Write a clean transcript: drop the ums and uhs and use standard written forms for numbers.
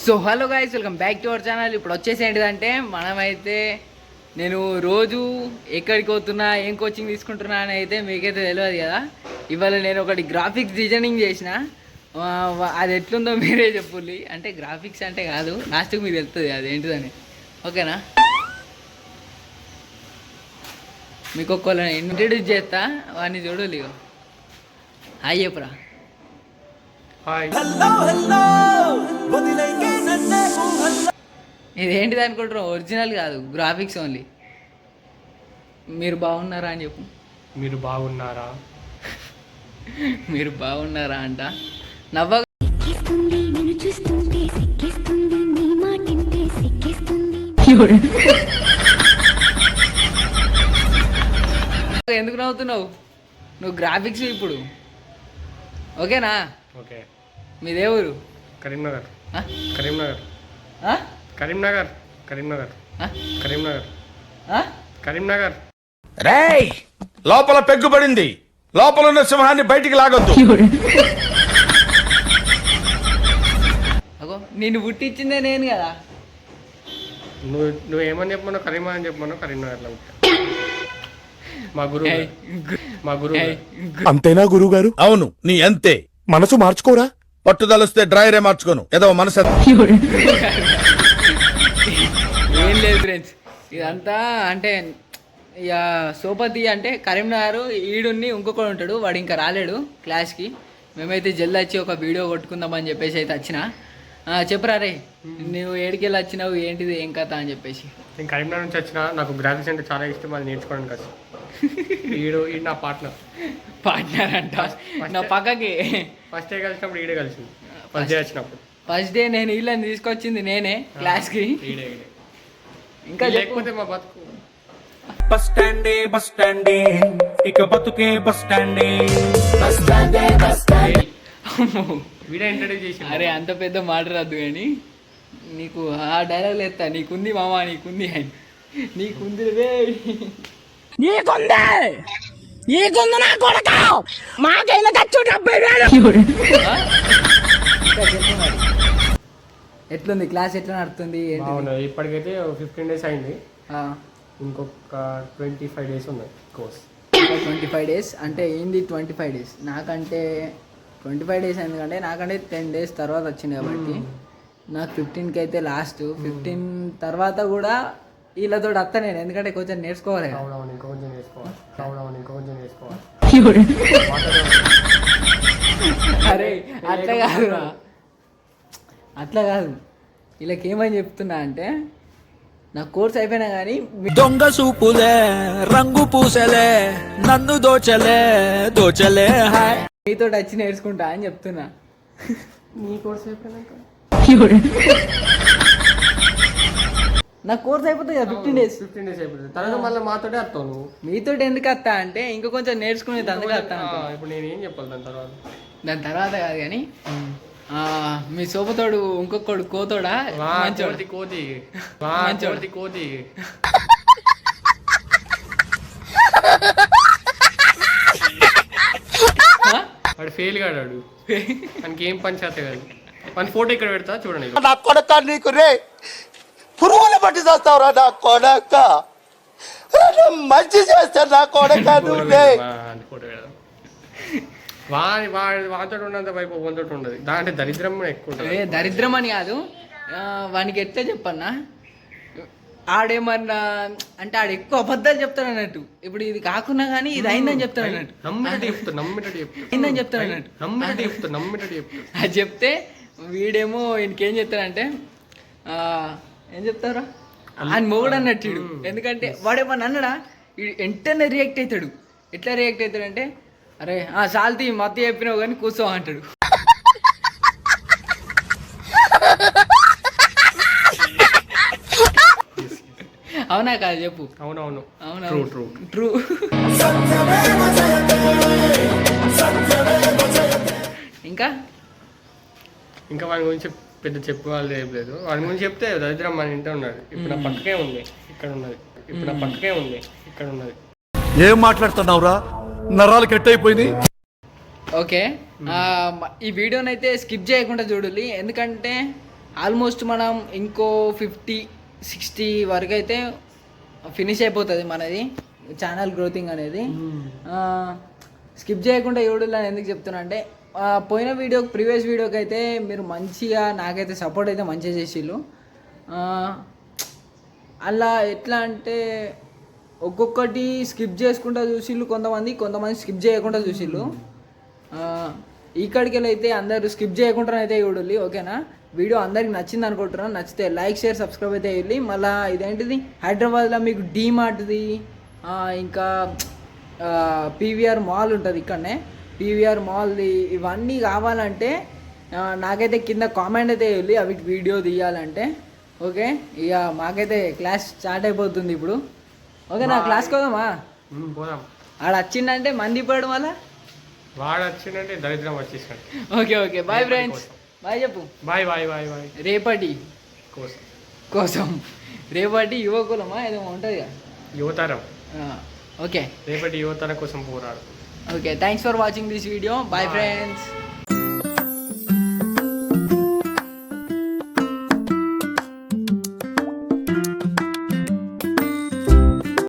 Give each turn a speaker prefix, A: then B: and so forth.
A: So hello guys, welcome back to our channel. ఇప్పుడు వచ్చేసి ఏంటిదంటే మనమైతే నేను రోజు ఎక్కడికి పోతున్నా, ఏం కోచింగ్ తీసుకుంటున్నా అని అయితే మీకైతే తెలియదు కదా. ఇవాళ నేను ఒకటి గ్రాఫిక్స్ డిజైనింగ్ చేసిన. అది ఎట్లుందో మీరే చెప్పుల్లి. అంటే గ్రాఫిక్స్ అంటే కాదు, లాస్ట్కి మీకు తెలుస్తుంది అది ఏంటిదని. ఓకేనా? మీకు ఒక్కళ్ళని ఇంట్రడ్యూస్ చేస్తా, వాడిని చూడాలి. హాయ్ చెప్పురా. ఇదేంటిది అనుకుంటారు, ఒరిజినల్ కాదు, గ్రాఫిక్స్ ఓన్లీ. మీరు బాగున్నారా అని చెప్పు.
B: మీరు బాగున్నారా?
A: మీరు బాగున్నారా అంట. నవ్వ ఎందుకు నవ్వుతున్నావు? నువ్వు గ్రాఫిక్స్ ఇప్పుడు ఓకేనా?
B: ఓకే.
A: మీదే ఊరు?
B: కరీంనగర్. కరీంనగర్. కరీంనగర్. కరీంనగర్. కరీంనగర్. కరీంనగర్.
C: రేయ్, లోపల పెగ్గుపడింది. లోపల ఉన్న సింహాన్ని బయటికి లాగొద్దు.
A: అగో నిన్ను పుట్టించిందే నేను కదా.
B: నువ్వేమని చెప్పమన్నావు? కరీంనగర్ అని చెప్పమన్నావు. కరీంనగర్లో మా గురువు.
D: అంతేనా గురువు గారు?
C: అవును, నీ అంతే.
D: మనసు మార్చుకోరా?
C: పట్టుదలొస్తే డ్రైరే మార్చుకోను. ఏదో మనసు.
A: ఏం లేదు ఫ్రెండ్స్, ఇదంతా అంటే ఇక సోపతి అంటే కరీంనగర్ ఈడున్ని ఇంకొకడు ఉంటాడు, వాడు ఇంకా రాలేడు క్లాస్కి. మేమైతే జల్ది వచ్చి ఒక వీడియో కొట్టుకుందామని చెప్పేసి అయితే వచ్చిన. చెప్పరా రే, నువ్వు ఏడికెళ్ళి వచ్చినావు, ఏంటిది ఏం కథ అని చెప్పేసి.
B: నేను కరీంనగర్ నుంచి వచ్చిన. నాకు గ్రాఫిక్స్ అంటే చాలా ఇష్టం, అది నేర్చుకోవడానికి వచ్చి. ఈడు నా పార్ట్నర్ అంట. నా పక్కకి ఫస్ట్ డే కలిసినప్పుడు ఈడే కలిసింది. ఫస్ట్ డే వచ్చినప్పుడు
A: ఫస్ట్ డే నేను వీళ్ళని తీసుకొచ్చింది నేనే క్లాస్కి. ఇంకా
B: లేకపోతే మా బతుకు
D: బస్ స్టాండే బస్ స్టాండే, ఇక బతుకే బస్ స్టాండే.
B: వీడియో ఇంట్రడ్యూస్ చేసి.
A: అరే అంత పెద్ద మాట రాదు కానీ నీకు ఆ డైలాగ్ లేస్తా. నీకుంది మామా, నీకుంది అని. నీకుంది రే,
E: నా కొడక మాకైనా ఖర్చు 70,000.
A: ఎట్లుంది క్లాస్, ఎట్లా నడుతుంది?
B: బాగున్నది. ఇప్పటికైతే 15 days అయింది. ఇంకొక 25 days ఉన్నాయి కోర్స్.
A: 25 days అంటే ఏంది? 25 days నాకంటే 25 days ఎందుకంటే నాకంటే 10 days తర్వాత వచ్చింది కాబట్టి నాకు 15కి అయితే లాస్ట్. 15 తర్వాత కూడా వీళ్ళతో వస్తా నేను, ఎందుకంటే కొంచెం నేర్చుకోవాలి. అరే అట్లా కాదురా, అట్లా కాదు. వీళ్ళకి ఏమని చెప్తున్నా అంటే నా కోర్స్ అయిపోయినా కానీ
E: దొంగ సూపులే రంగు పూసలే నన్ను దోచలే హాయ్
A: మీతో వచ్చి నేర్చుకుంటా అని చెప్తున్నా.
B: నీ కోర్స్ అయిపోయినాక
A: నా కోర్స్ అయిపోతుంది కదా 15 days.
B: 15 days అయిపోతుంది. తర్వాత మళ్ళీ మాతోటే వస్తావు నువ్వు.
A: మీతో ఎందుకు వస్తా అంటే ఇంకా కొంచెం నేర్చుకునేది అందుకే వస్తాను.
B: ఇప్పుడు నేను ఏం చెప్పాలి దాని తర్వాత?
A: దాని తర్వాత కాదు కానీ మీ సోపతోడు ఇంకొకడు కోతోడా
B: కోతి వాడు ఫెయిల్ కాడాడు. మనకి ఏం పని చేత కాదు. మన ఫోటో ఇక్కడ పెడతా చూడండి.
D: నా కొడక నీకు రే పురుగులు పట్టి చేస్తావురా నా కొడక. మంచి చేస్తా నా కొడక నువ్వే.
B: ఫోటో పెడదాం. వాతో ఉన్నంత వైపు వంతో ఉండదు. దాంట్లో దరిద్రం ఎక్కువ ఉంటుంది.
A: దరిద్రం అని కాదు, వానికి ఎట్లా చెప్పన్నా, ఆడేమన్నా అంటే ఆడు ఎక్కువ అబద్ధాలు చెప్తాడు అన్నట్టు. ఇప్పుడు ఇది కాకున్నా కానీ ఇది అయిందని చెప్తాడు అన్నట్టు. అయిందని చెప్తాడు అన్నట్టు. అది చెప్తే వీడేమో ఇంకేం చెప్తాడంటే ఏం చెప్తారా ఆయన మొగుడు అన్నట్టు. ఎందుకంటే వాడేమన్నా అన్నాడా వెంటనే రియాక్ట్ అవుతాడు. ఎట్లా రియాక్ట్ అవుతాడంటే, అరే సాల్తీ మత్తు చెప్పినావు కానీ కూర్చో అంటాడు. అవునా కాదు చెప్పు?
B: అవునవును
A: ట్రూ.
B: ఇంకా వాడి గురించి పెద్ద చెప్పేవాళ్ళు ఏం లేదు. వాడి గురించి చెప్తే దరిద్రం మన ఇంట్లో ఉన్నాడు. ఇప్పుడు నా పక్కకే ఉంది, ఇక్కడ ఉన్నది.
D: ఏం మాట్లాడుతున్నావురా? నరాలు కట్ అయిపోయింది.
A: ఓకే, ఈ వీడియోనైతే స్కిప్ చేయకుండా చూడాలి. ఎందుకంటే ఆల్మోస్ట్ మనం ఇంకో 50-60 వరకు అయితే ఫినిష్ అయిపోతుంది మనది ఛానల్ గ్రోతింగ్ అనేది. స్కిప్ చేయకుండా చూడాలని ఎందుకు చెప్తున్నా అంటే పోయిన ప్రీవియస్ వీడియోకి అయితే మీరు మంచిగా నాకైతే సపోర్ట్ అయితే మంచిగా చేసిళ్ళు. అలా ఎట్లా అంటే ఒక్కొక్కటి స్కిప్ చేసుకుంటూ చూసిళ్ళు కొంతమంది స్కిప్ చేయకుండా చూసిళ్ళు. ఇక్కడికి వెళ్ళి అయితే అందరూ స్కిప్ చేయకుండా అయితే చూడాలి. ఓకేనా, వీడియో అందరికి నచ్చింది అనుకుంటున్నాను. నచ్చితే లైక్ షేర్ సబ్స్క్రైబ్ అయితే వెళ్ళి. మళ్ళీ ఇదేంటిది హైదరాబాద్లో మీకు డీమార్ట్ది ఇంకా పీవీఆర్ మాల్ ఉంటుంది ఇక్కడనే, పీవీఆర్ మాల్ది ఇవన్నీ కావాలంటే నాకైతే కింద కామెంట్ అయితే వెళ్ళి అవి వీడియో తీయాలంటే. ఓకే, ఇక మాకైతే క్లాస్ స్టార్ట్ అయిపోతుంది ఇప్పుడు. ఓకే, నా క్లాస్కి పోదామా?
B: పోదాం.
A: ఆడ వచ్చిందంటే మంది పడడం వల్ల
B: వాడు వచ్చిందంటే దరిద్రం వచ్చేసినట్టు.
A: Okay okay, bye friends, bye చెప్పు.
B: Bye bye bye bye.
A: రేపటి
B: కోసం
A: రేపటి యువకులమా ఏదో ఉంటుంది కదా,
B: యువతరం.
A: ఓకే,
B: రేపటి యువతరం కోసం పోరాడు.
A: Okay, thanks for watching this video. Bye friends.